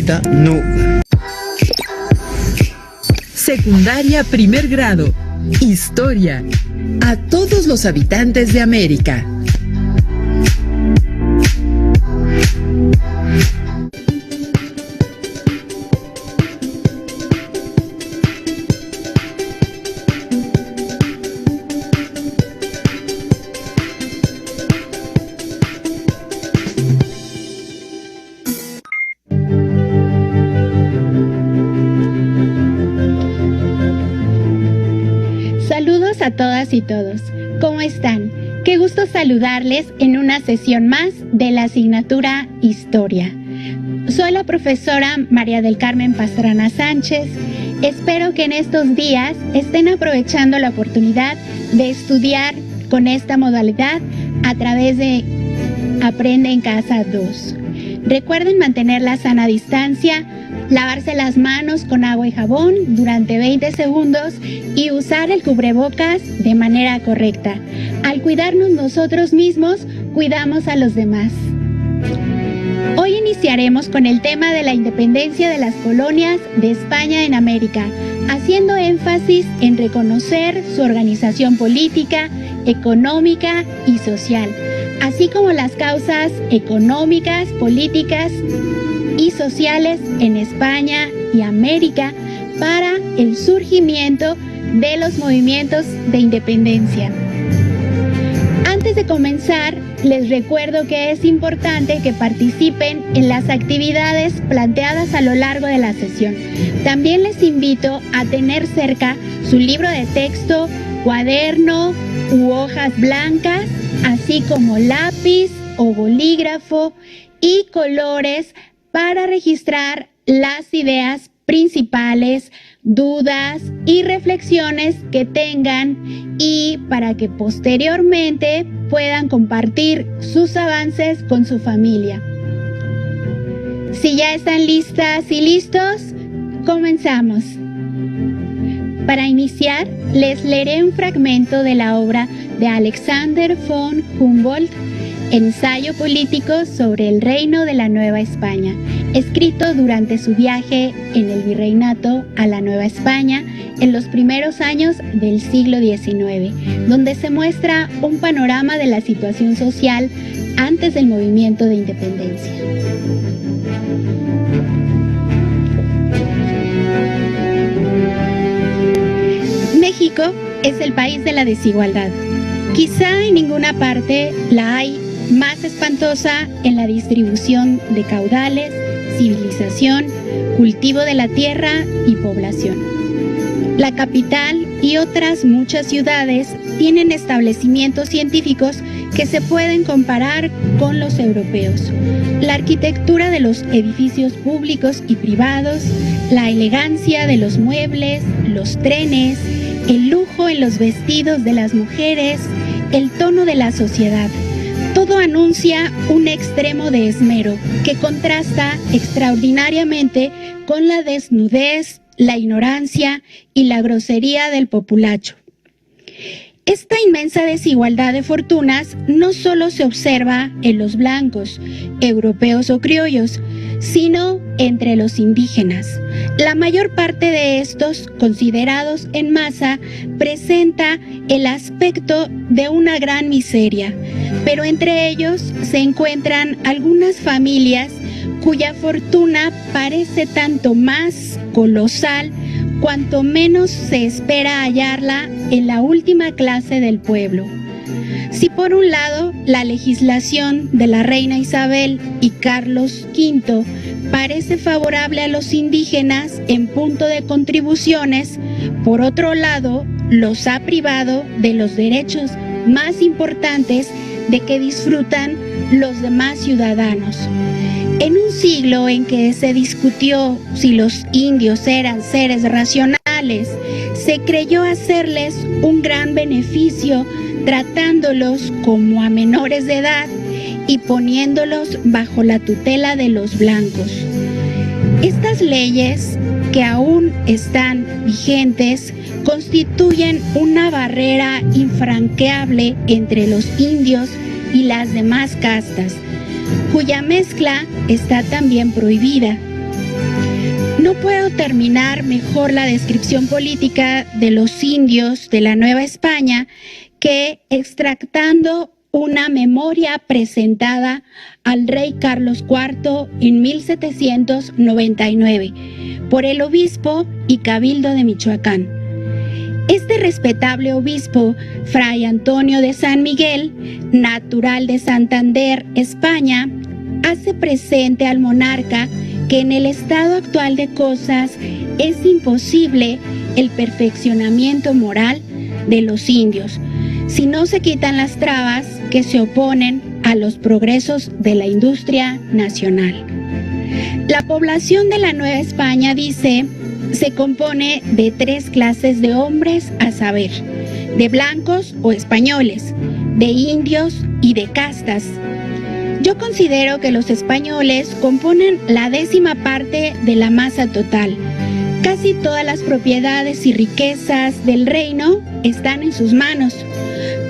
No. Secundaria primer grado. Historia. A todos los habitantes de América. Saludos a todas y todos. ¿Cómo están? Qué gusto saludarles en una sesión más de la asignatura Historia. Soy la profesora María del Carmen Pastrana Sánchez. Espero que en estos días estén aprovechando la oportunidad de estudiar con esta modalidad a través de Aprende en Casa 2. Recuerden mantener la sana distancia, lavarse las manos con agua y jabón durante 20 segundos y usar el cubrebocas de manera correcta. Al cuidarnos nosotros mismos, cuidamos a los demás. Hoy iniciaremos con el tema de la independencia de las colonias de España en América, haciendo énfasis en reconocer su organización política, económica y social, así como las causas económicas, políticas y sociales en España y América para el surgimiento de los movimientos de independencia. Antes de comenzar, les recuerdo que es importante que participen en las actividades planteadas a lo largo de la sesión. También les invito a tener cerca su libro de texto, cuaderno u hojas blancas, así como lápiz o bolígrafo y colores para registrar las ideas principales, dudas y reflexiones que tengan y para que posteriormente puedan compartir sus avances con su familia. Si ya están listas y listos, comenzamos. Para iniciar, les leeré un fragmento de la obra de Alexander von Humboldt, Ensayo político sobre el reino de la Nueva España, escrito durante su viaje en el virreinato a la Nueva España en los primeros años del siglo XIX, donde se muestra un panorama de la situación social antes del movimiento de independencia. México es el país de la desigualdad. Quizá en ninguna parte la hay más espantosa en la distribución de caudales, civilización, cultivo de la tierra y población. La capital y otras muchas ciudades tienen establecimientos científicos que se pueden comparar con los europeos. La arquitectura de los edificios públicos y privados, la elegancia de los muebles, los trenes, el lujo en los vestidos de las mujeres, el tono de la sociedad. Todo anuncia un extremo de esmero que contrasta extraordinariamente con la desnudez, la ignorancia y la grosería del populacho. Esta inmensa desigualdad de fortunas no solo se observa en los blancos, europeos o criollos, sino entre los indígenas. La mayor parte de estos, considerados en masa, presenta el aspecto de una gran miseria, pero entre ellos se encuentran algunas familias cuya fortuna parece tanto más colosal cuanto menos se espera hallarla en la última clase del pueblo. Si por un lado la legislación de la reina Isabel y Carlos V parece favorable a los indígenas en punto de contribuciones, por otro lado los ha privado de los derechos más importantes de que disfrutan los demás ciudadanos. En un siglo en que se discutió si los indios eran seres racionales, se creyó hacerles un gran beneficio tratándolos como a menores de edad y poniéndolos bajo la tutela de los blancos. Estas leyes, que aún están vigentes, constituyen una barrera infranqueable entre los indios y las demás castas, cuya mezcla está también prohibida. no puedo terminar mejor la descripción política de los indios de la Nueva España que extractando una memoria presentada al rey Carlos IV en 1799 por el obispo y cabildo de Michoacán. Este respetable obispo, Fray Antonio de San Miguel, natural de Santander, España, hace presente al monarca que en el estado actual de cosas es imposible el perfeccionamiento moral de los indios si no se quitan las trabas que se oponen a los progresos de la industria nacional. La población de la Nueva España, dice, se compone de 3 clases de hombres, a saber, de blancos o españoles, de indios y de castas. Yo considero que los españoles componen la 10ª parte de la masa total. Casi todas las propiedades y riquezas del reino están en sus manos.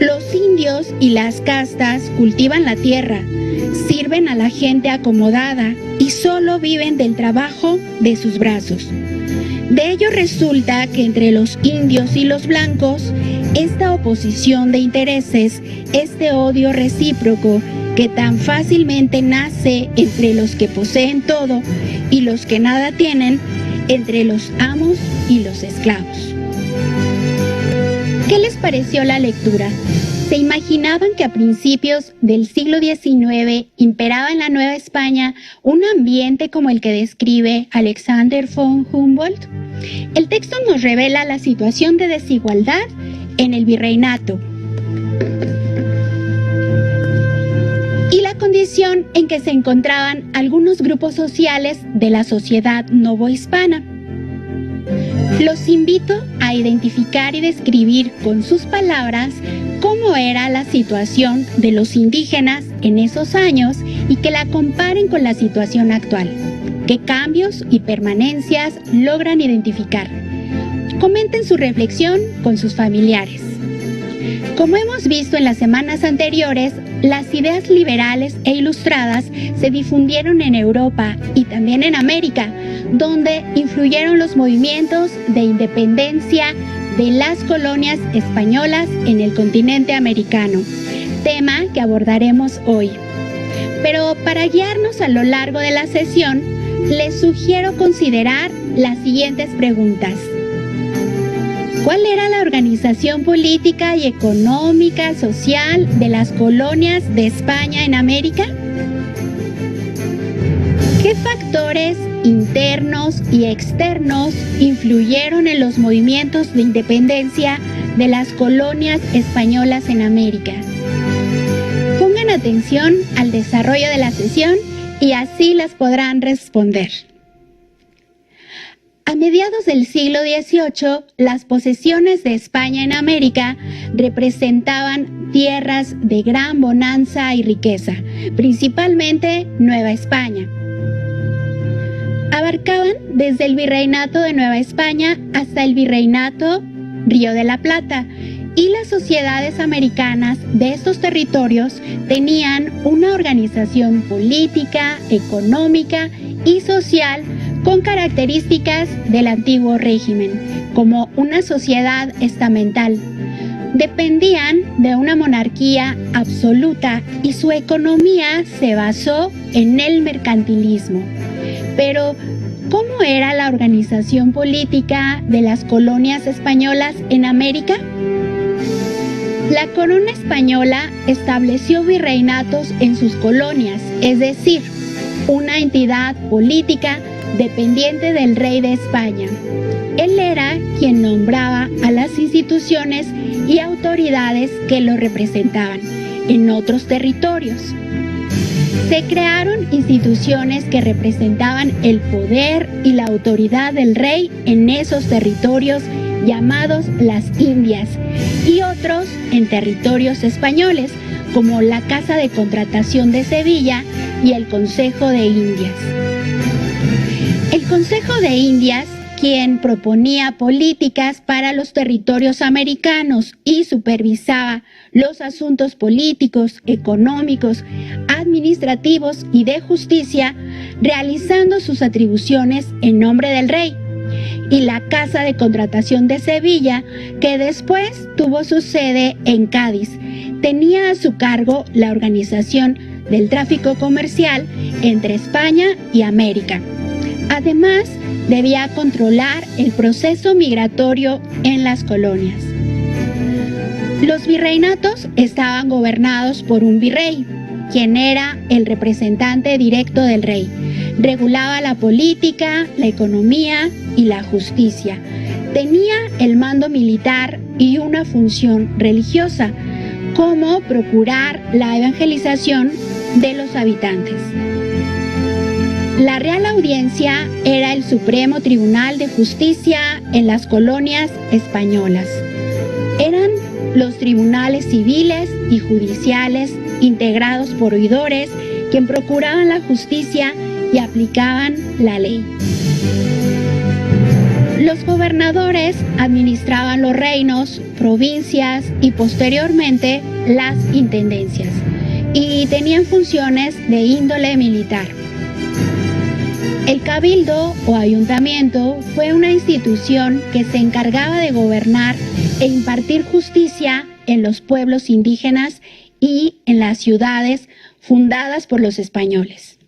Los indios y las castas cultivan la tierra, sirven a la gente acomodada y solo viven del trabajo de sus brazos. De ello resulta que entre los indios y los blancos, esta oposición de intereses, este odio recíproco que tan fácilmente nace entre los que poseen todo y los que nada tienen, entre los amos y los esclavos. ¿Qué les pareció la lectura? ¿Se imaginaban que a principios del siglo XIX imperaba en la Nueva España un ambiente como el que describe Alexander von Humboldt? El texto nos revela la situación de desigualdad en el virreinato y la condición en que se encontraban algunos grupos sociales de la sociedad novohispana. Los invito a identificar y describir con sus palabras cómo era la situación de los indígenas en esos años y que la comparen con la situación actual. ¿Qué cambios y permanencias logran identificar? Comenten su reflexión con sus familiares. Como hemos visto en las semanas anteriores, las ideas liberales e ilustradas se difundieron en Europa y también en América, donde influyeron los movimientos de independencia de las colonias españolas en el continente americano, tema que abordaremos hoy. Pero para guiarnos a lo largo de la sesión, les sugiero considerar las siguientes preguntas. ¿Cuál era la organización política y económica, social de las colonias de España en América? ¿Qué factores internos y externos influyeron en los movimientos de independencia de las colonias españolas en América? Pongan atención al desarrollo de la sesión y así las podrán responder. A mediados del siglo XVIII, las posesiones de España en América representaban tierras de gran bonanza y riqueza, principalmente Nueva España. Abarcaban desde el Virreinato de Nueva España hasta el Virreinato Río de la Plata, y las sociedades americanas de estos territorios tenían una organización política, económica y social con características del antiguo régimen, como una sociedad estamental. Dependían de una monarquía absoluta y su economía se basó en el mercantilismo. Pero, ¿cómo era la organización política de las colonias españolas en América? La corona española estableció virreinatos en sus colonias, es decir, una entidad política dependiente del rey de España. Él era quien nombraba a las instituciones y autoridades que lo representaban en otros territorios. Se crearon instituciones que representaban el poder y la autoridad del rey en esos territorios llamados las Indias y otros en territorios españoles como la Casa de Contratación de Sevilla y el Consejo de Indias. El Consejo de Indias, quien proponía políticas para los territorios americanos y supervisaba los asuntos políticos, económicos, administrativos y de justicia, realizando sus atribuciones en nombre del rey, y la Casa de Contratación de Sevilla, que después tuvo su sede en Cádiz, tenía a su cargo la organización del tráfico comercial entre España y América. Además, debía controlar el proceso migratorio en las colonias. Los virreinatos estaban gobernados por un virrey, quien era el representante directo del rey. Regulaba la política, la economía y la justicia. Tenía el mando militar y una función religiosa, como procurar la evangelización de los habitantes. La Real Audiencia era el supremo tribunal de justicia en las colonias españolas. Eran los tribunales civiles y judiciales integrados por oidores, quien procuraban la justicia y aplicaban la ley. Los gobernadores administraban los reinos, provincias y posteriormente las intendencias, y tenían funciones de índole militar. El cabildo o ayuntamiento fue una institución que se encargaba de gobernar e impartir justicia en los pueblos indígenas y en las ciudades fundadas por los españoles.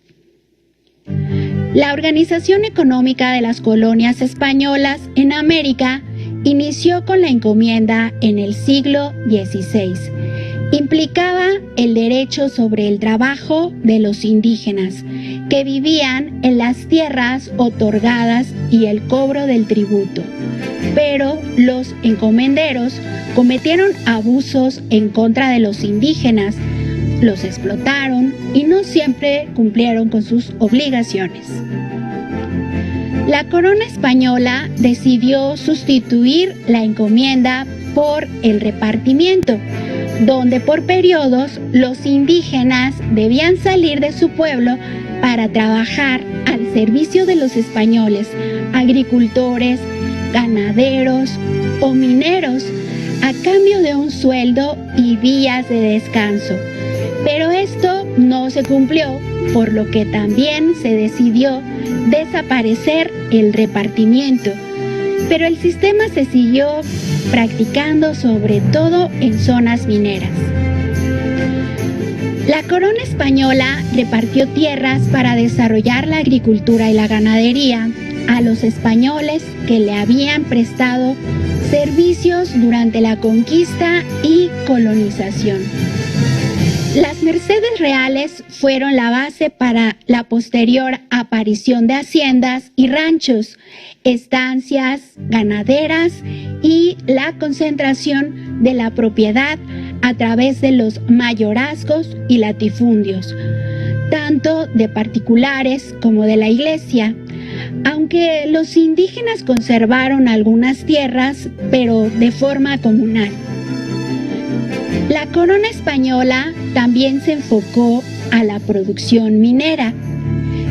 La organización económica de las colonias españolas en América inició con la encomienda en el siglo XVI. Implicaba el derecho sobre el trabajo de los indígenas que vivían en las tierras otorgadas y el cobro del tributo. Pero los encomenderos cometieron abusos en contra de los indígenas, los explotaron y no siempre cumplieron con sus obligaciones. La corona española decidió sustituir la encomienda por el repartimiento, donde por periodos los indígenas debían salir de su pueblo para trabajar al servicio de los españoles, agricultores, ganaderos o mineros, a cambio de un sueldo y días de descanso. Pero esto no se cumplió, por lo que también se decidió desaparecer el repartimiento. Pero el sistema se siguió practicando sobre todo en zonas mineras. La corona española repartió tierras para desarrollar la agricultura y la ganadería a los españoles que le habían prestado servicios durante la conquista y colonización. Las mercedes reales fueron la base para la posterior aparición de haciendas y ranchos, estancias ganaderas y la concentración de la propiedad a través de los mayorazgos y latifundios, tanto de particulares como de la iglesia, aunque los indígenas conservaron algunas tierras, pero de forma comunal. La corona española también se enfocó a la producción minera,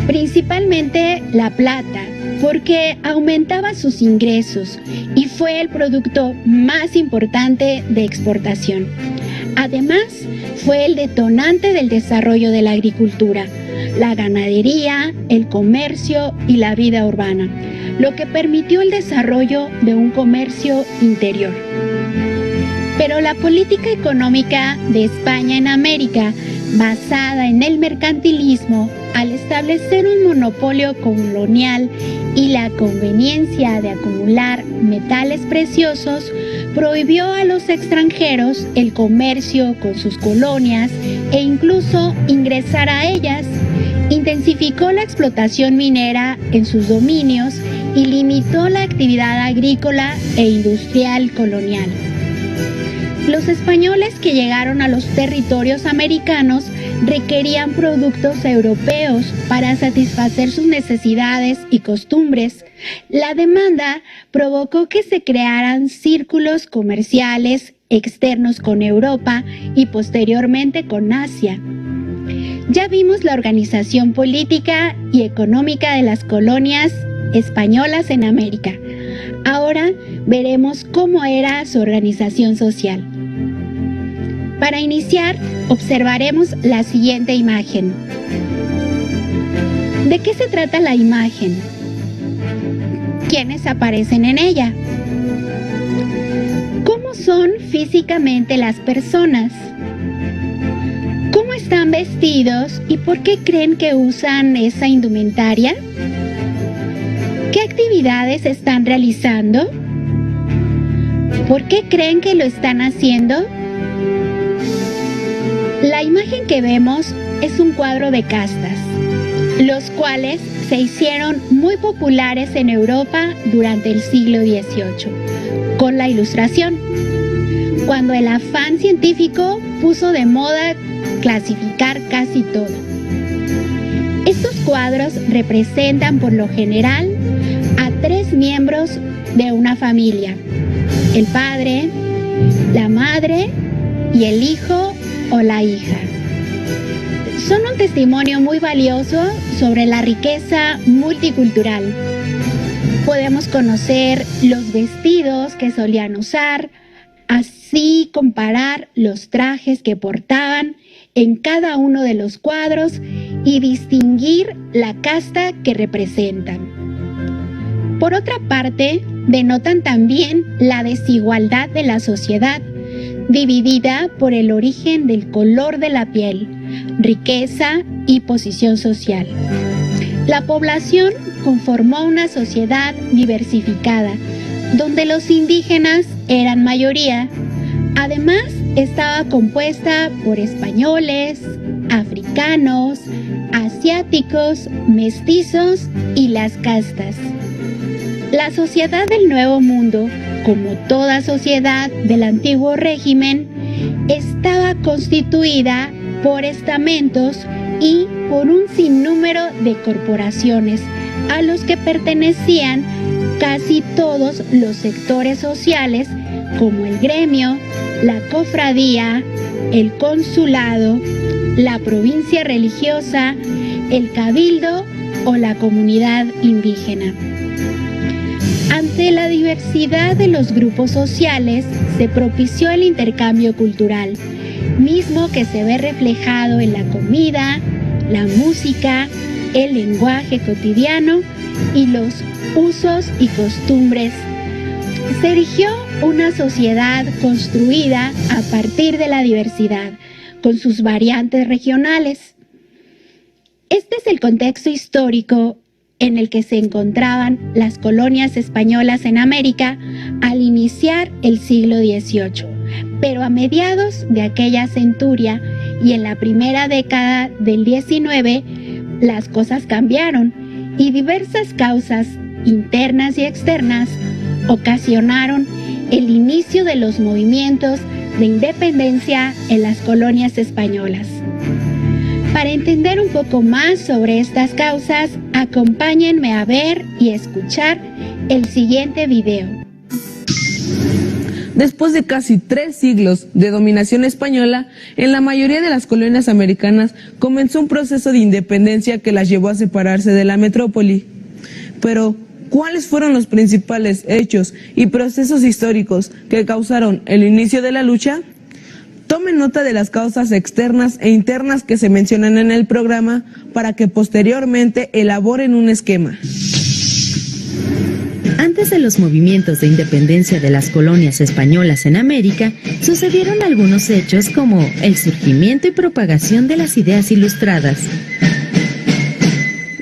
principalmente la plata, porque aumentaba sus ingresos y fue el producto más importante de exportación. Además, fue el detonante del desarrollo de la agricultura, la ganadería, el comercio y la vida urbana, lo que permitió el desarrollo de un comercio interior. Pero la política económica de España en América, basada en el mercantilismo, al establecer un monopolio colonial y la conveniencia de acumular metales preciosos, prohibió a los extranjeros el comercio con sus colonias e incluso ingresar a ellas. Intensificó la explotación minera en sus dominios y limitó la actividad agrícola e industrial colonial. Los españoles que llegaron a los territorios americanos requerían productos europeos para satisfacer sus necesidades y costumbres. La demanda provocó que se crearan círculos comerciales externos con Europa y posteriormente con Asia. Ya vimos la organización política y económica de las colonias Españolas en América. Ahora veremos cómo era su organización social. Para iniciar, observaremos la siguiente imagen. ¿De qué se trata la imagen? ¿Quiénes aparecen en ella? ¿Cómo son físicamente las personas? ¿Cómo están vestidos y por qué creen que usan esa indumentaria? ¿Qué actividades están realizando? ¿Por qué creen que lo están haciendo? La imagen que vemos es un cuadro de castas, los cuales se hicieron muy populares en Europa durante el siglo XVIII, con la Ilustración, cuando el afán científico puso de moda clasificar casi todo. Estos cuadros representan por lo general a 3 miembros de una familia: el padre, la madre y el hijo o la hija. Son un testimonio muy valioso sobre la riqueza multicultural. Podemos conocer los vestidos que solían usar, así comparar los trajes que portaban en cada uno de los cuadros y distinguir la casta que representan. Por otra parte, denotan también la desigualdad de la sociedad, dividida por el origen del color de la piel, riqueza y posición social. La población conformó una sociedad diversificada, donde los indígenas eran mayoría. Además, estaba compuesta por españoles, africanos, asiáticos, mestizos y las castas. La sociedad del Nuevo Mundo, como toda sociedad del antiguo régimen, estaba constituida por estamentos y por un sinnúmero de corporaciones a los que pertenecían casi todos los sectores sociales, como el gremio, la cofradía, el consulado, la provincia religiosa, el cabildo o la comunidad indígena. Ante la diversidad de los grupos sociales, se propició el intercambio cultural, mismo que se ve reflejado en la comida, la música, el lenguaje cotidiano y los usos y costumbres. Se erigió una sociedad construida a partir de la diversidad, con sus variantes regionales. Este es el contexto histórico en el que se encontraban las colonias españolas en América al iniciar el siglo XVIII. Pero a mediados de aquella centuria y en la primera década del XIX, las cosas cambiaron y diversas causas internas y externas ocasionaron el inicio de los movimientos de independencia en las colonias españolas. Para entender un poco más sobre estas causas, acompáñenme a ver y escuchar el siguiente video. Después de casi 3 siglos de dominación española, en la mayoría de las colonias americanas comenzó un proceso de independencia que las llevó a separarse de la metrópoli. Pero, ¿cuáles fueron los principales hechos y procesos históricos que causaron el inicio de la lucha? Tomen nota de las causas externas e internas que se mencionan en el programa para que posteriormente elaboren un esquema. Antes de los movimientos de independencia de las colonias españolas en América, sucedieron algunos hechos como el surgimiento y propagación de las ideas ilustradas,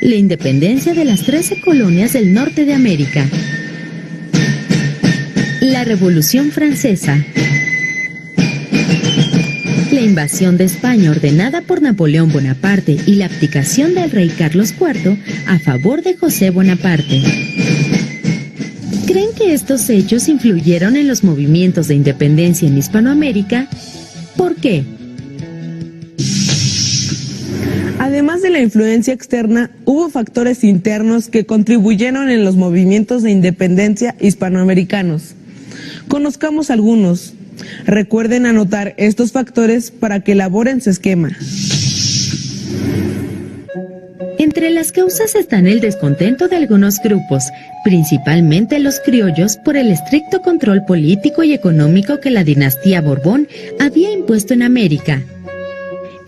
la independencia de las 13 colonias del norte de América, la Revolución Francesa, la invasión de España ordenada por Napoleón Bonaparte y la abdicación del rey Carlos IV a favor de José Bonaparte. ¿Creen que estos hechos influyeron en los movimientos de independencia en Hispanoamérica? ¿Por qué? Además de la influencia externa, hubo factores internos que contribuyeron en los movimientos de independencia hispanoamericanos. Conozcamos algunos. Recuerden anotar estos factores para que elaboren su esquema. En Entre las causas están el descontento de algunos grupos, principalmente los criollos, por el estricto control político y económico que la dinastía Borbón había impuesto en América.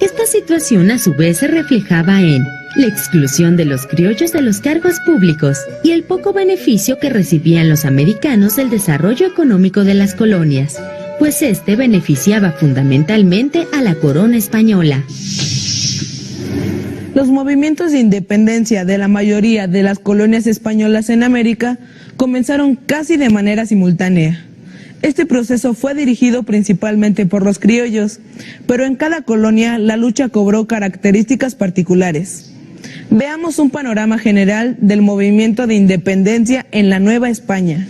Esta situación a su vez se reflejaba en la exclusión de los criollos de los cargos públicos y el poco beneficio que recibían los americanos del desarrollo económico de las colonias, pues este beneficiaba fundamentalmente a la corona española. Los movimientos de independencia de la mayoría de las colonias españolas en América comenzaron casi de manera simultánea. Este proceso fue dirigido principalmente por los criollos, pero en cada colonia la lucha cobró características particulares. Veamos un panorama general del movimiento de independencia en la Nueva España.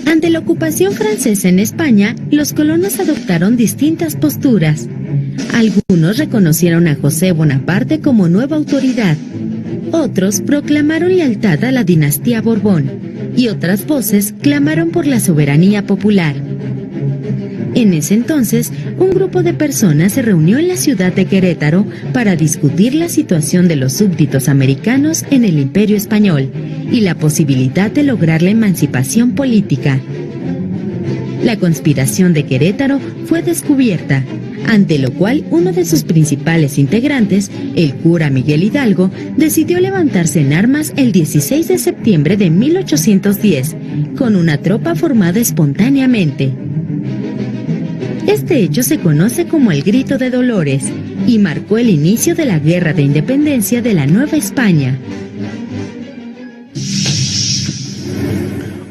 Ante la ocupación francesa en España, los colonos adoptaron distintas posturas. Algunos reconocieron a José Bonaparte como nueva autoridad. Otros proclamaron lealtad a la dinastía Borbón y otras voces clamaron por la soberanía popular. En ese entonces, un grupo de personas se reunió en la ciudad de Querétaro para discutir la situación de los súbditos americanos en el Imperio Español y la posibilidad de lograr la emancipación política. La conspiración de Querétaro fue descubierta, ante lo cual uno de sus principales integrantes, el cura Miguel Hidalgo, decidió levantarse en armas el 16 de septiembre de 1810, con una tropa formada espontáneamente. Este hecho se conoce como el Grito de Dolores y marcó el inicio de la Guerra de Independencia de la Nueva España.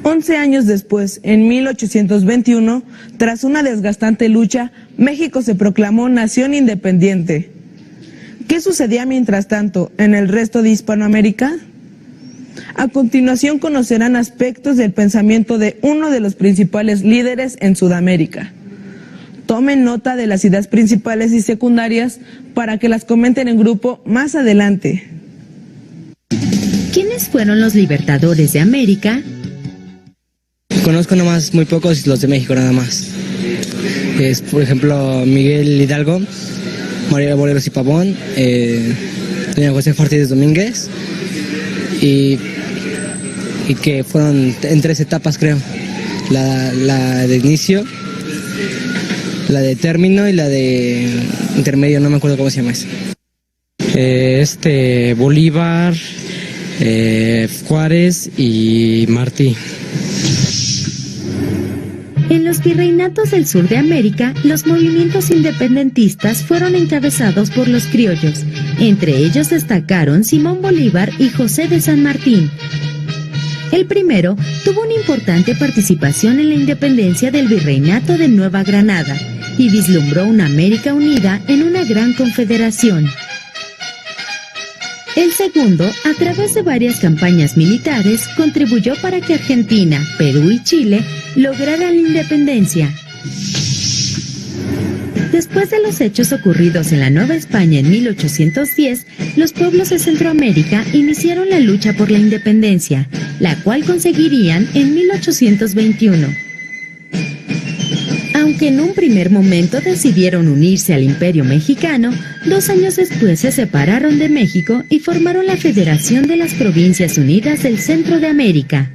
11 años después, en 1821, tras una desgastante lucha, México se proclamó nación independiente. ¿Qué sucedía mientras tanto en el resto de Hispanoamérica? A continuación conocerán aspectos del pensamiento de uno de los principales líderes en Sudamérica. Tomen nota de las ideas principales y secundarias para que las comenten en grupo más adelante. ¿Quiénes fueron los libertadores de América? Conozco nomás muy pocos, los de México nada más. Por ejemplo, Miguel Hidalgo, María Boleros y Pavón, doña José Ortiz Domínguez, y que fueron en 3 etapas, creo. La de inicio, la de término y la de intermedio, no me acuerdo cómo se llama eso. Bolívar, Juárez y Martí. En los virreinatos del sur de América, los movimientos independentistas fueron encabezados por los criollos. Entre ellos destacaron Simón Bolívar y José de San Martín. El primero tuvo una importante participación en la independencia del virreinato de Nueva Granada y vislumbró una América unida en una gran confederación. El segundo, a través de varias campañas militares, contribuyó para que Argentina, Perú y Chile lograran la independencia. Después de los hechos ocurridos en la Nueva España en 1810, los pueblos de Centroamérica iniciaron la lucha por la independencia, la cual conseguirían en 1821. Aunque en un primer momento decidieron unirse al Imperio Mexicano, 2 años después se separaron de México y formaron la Federación de las Provincias Unidas del Centro de América.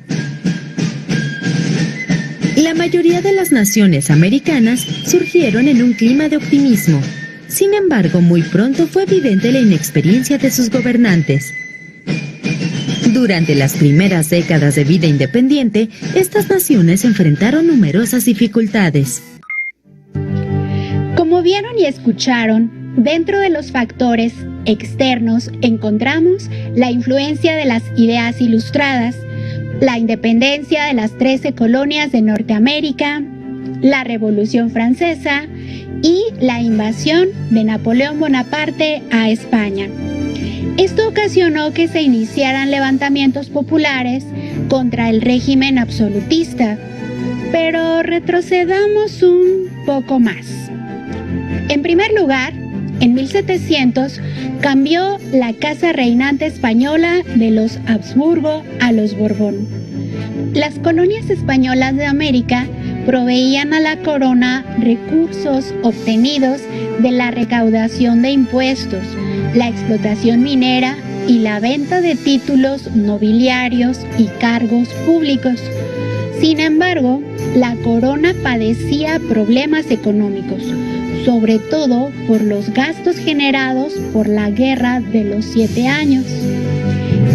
La mayoría de las naciones americanas surgieron en un clima de optimismo. Sin embargo, muy pronto fue evidente la inexperiencia de sus gobernantes. Durante las primeras décadas de vida independiente, estas naciones enfrentaron numerosas dificultades. Como vieron y escucharon, dentro de los factores externos encontramos la influencia de las ideas ilustradas, la independencia de las 13 colonias de Norteamérica, la Revolución Francesa y la invasión de Napoleón Bonaparte a España. Esto ocasionó que se iniciaran levantamientos populares contra el régimen absolutista, pero retrocedamos un poco más. En primer lugar, en 1700 cambió la casa reinante española de los Habsburgo a los Borbón. Las colonias españolas de América proveían a la corona recursos obtenidos de la recaudación de impuestos, la explotación minera y la venta de títulos nobiliarios y cargos públicos. Sin embargo, la corona padecía problemas económicos, sobre todo por los gastos generados por la Guerra de los 7 Años.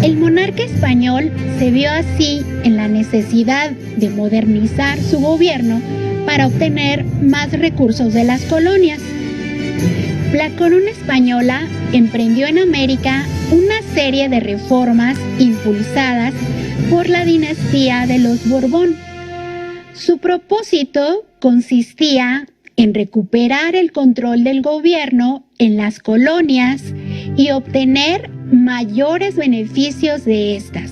El monarca español se vio así en la necesidad de modernizar su gobierno para obtener más recursos de las colonias. La corona española emprendió en América una serie de reformas impulsadas por la dinastía de los Borbón. Su propósito consistía en recuperar el control del gobierno en las colonias y obtener mayores beneficios de estas.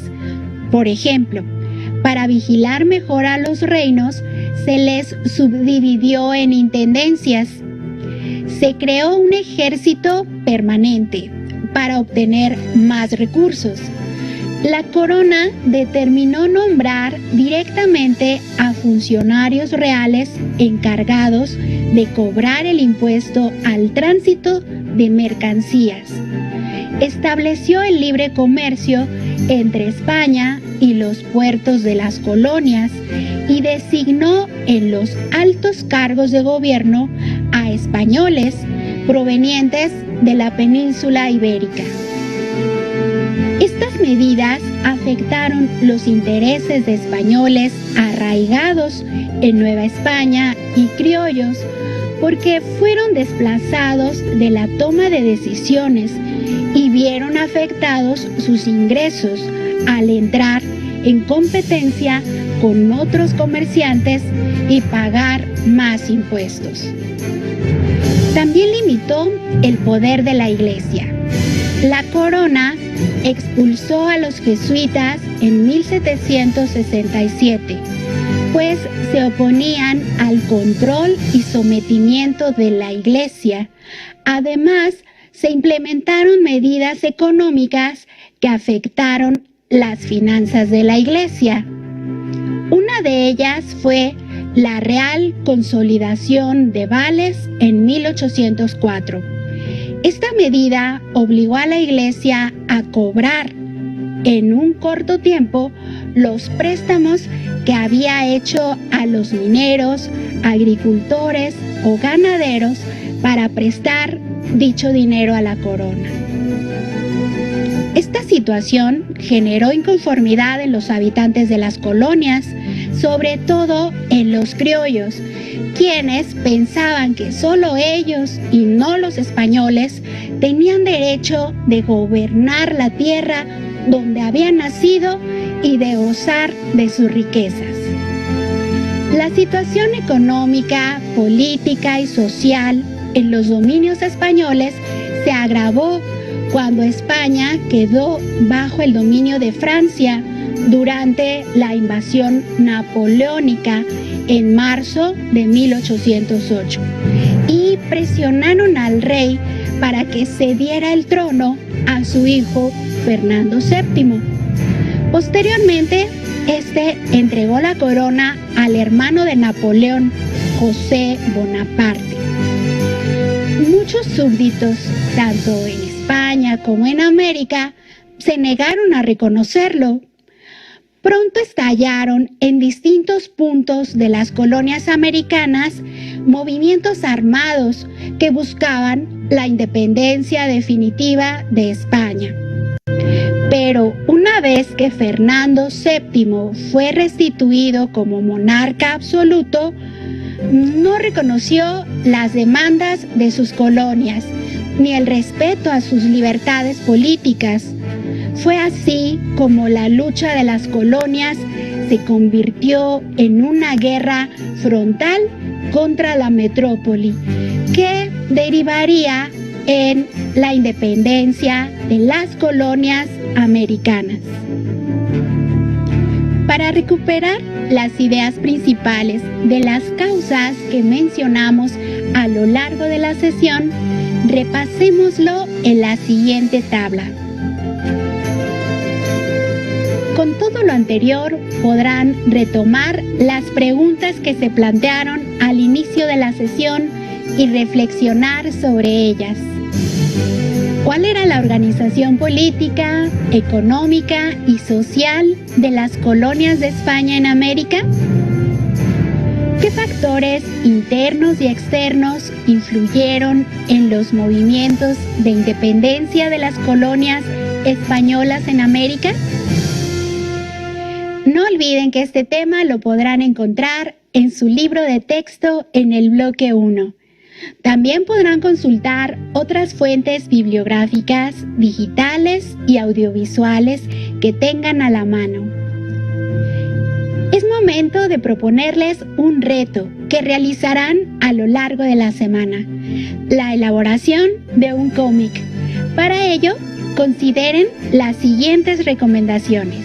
Por ejemplo, para vigilar mejor a los reinos, se les subdividió en intendencias. Se creó un ejército permanente para obtener más recursos. La corona determinó nombrar directamente a funcionarios reales encargados de cobrar el impuesto al tránsito de mercancías. Estableció el libre comercio entre España y los puertos de las colonias y designó en los altos cargos de gobierno a españoles provenientes de la península ibérica. Estas medidas afectaron los intereses de españoles arraigados en Nueva España y criollos porque fueron desplazados de la toma de decisiones y vieron afectados sus ingresos al entrar en competencia con otros comerciantes y pagar más impuestos. También limitó el poder de la Iglesia. La corona expulsó a los jesuitas en 1767, pues se oponían al control y sometimiento de la Iglesia. Además, se implementaron medidas económicas que afectaron las finanzas de la Iglesia. Una de ellas fue la Real Consolidación de Vales en 1804. Esta medida obligó a la Iglesia a cobrar en un corto tiempo los préstamos que había hecho a los mineros, agricultores o ganaderos para prestar dicho dinero a la corona. Esta situación generó inconformidad en los habitantes de las colonias, sobre todo en los criollos, quienes pensaban que solo ellos y no los españoles tenían derecho de gobernar la tierra donde habían nacido y de gozar de sus riquezas. La situación económica, política y social en los dominios españoles se agravó cuando España quedó bajo el dominio de Francia durante la invasión napoleónica en marzo de 1808 y presionaron al rey para que cediera el trono a su hijo Fernando VII. Posteriormente, este entregó la corona al hermano de Napoleón, José Bonaparte. Muchos súbditos, tanto en España como en América, se negaron a reconocerlo. Pronto estallaron en distintos puntos de las colonias americanas movimientos armados que buscaban la independencia definitiva de España. Pero una vez que Fernando VII fue restituido como monarca absoluto, no reconoció las demandas de sus colonias ni el respeto a sus libertades políticas. Fue así como la lucha de las colonias se convirtió en una guerra frontal contra la metrópoli, que derivaría en la independencia de las colonias americanas. Para recuperar las ideas principales de las causas que mencionamos a lo largo de la sesión, repasémoslo en la siguiente tabla. Con todo lo anterior, podrán retomar las preguntas que se plantearon al inicio de la sesión y reflexionar sobre ellas. ¿Cuál era la organización política, económica y social de las colonias de España en América? ¿Qué factores internos y externos influyeron en los movimientos de independencia de las colonias españolas en América? No olviden que este tema lo podrán encontrar en su libro de texto en el bloque 1. También podrán consultar otras fuentes bibliográficas, digitales y audiovisuales que tengan a la mano. Es momento de proponerles un reto que realizarán a lo largo de la semana: la elaboración de un cómic. Para ello, consideren las siguientes recomendaciones.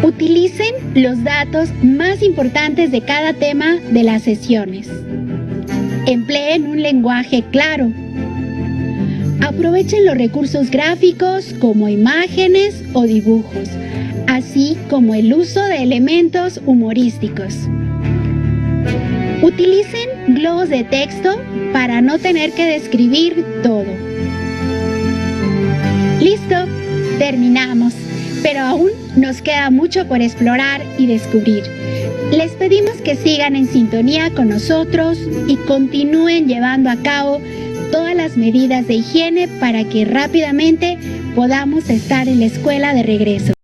Utilicen los datos más importantes de cada tema de las sesiones. Empleen un lenguaje claro. Aprovechen los recursos gráficos como imágenes o dibujos, así como el uso de elementos humorísticos. Utilicen globos de texto para no tener que describir todo. Listo, terminamos, pero aún nos queda mucho por explorar y descubrir. Les pedimos que sigan en sintonía con nosotros y continúen llevando a cabo todas las medidas de higiene para que rápidamente podamos estar en la escuela de regreso.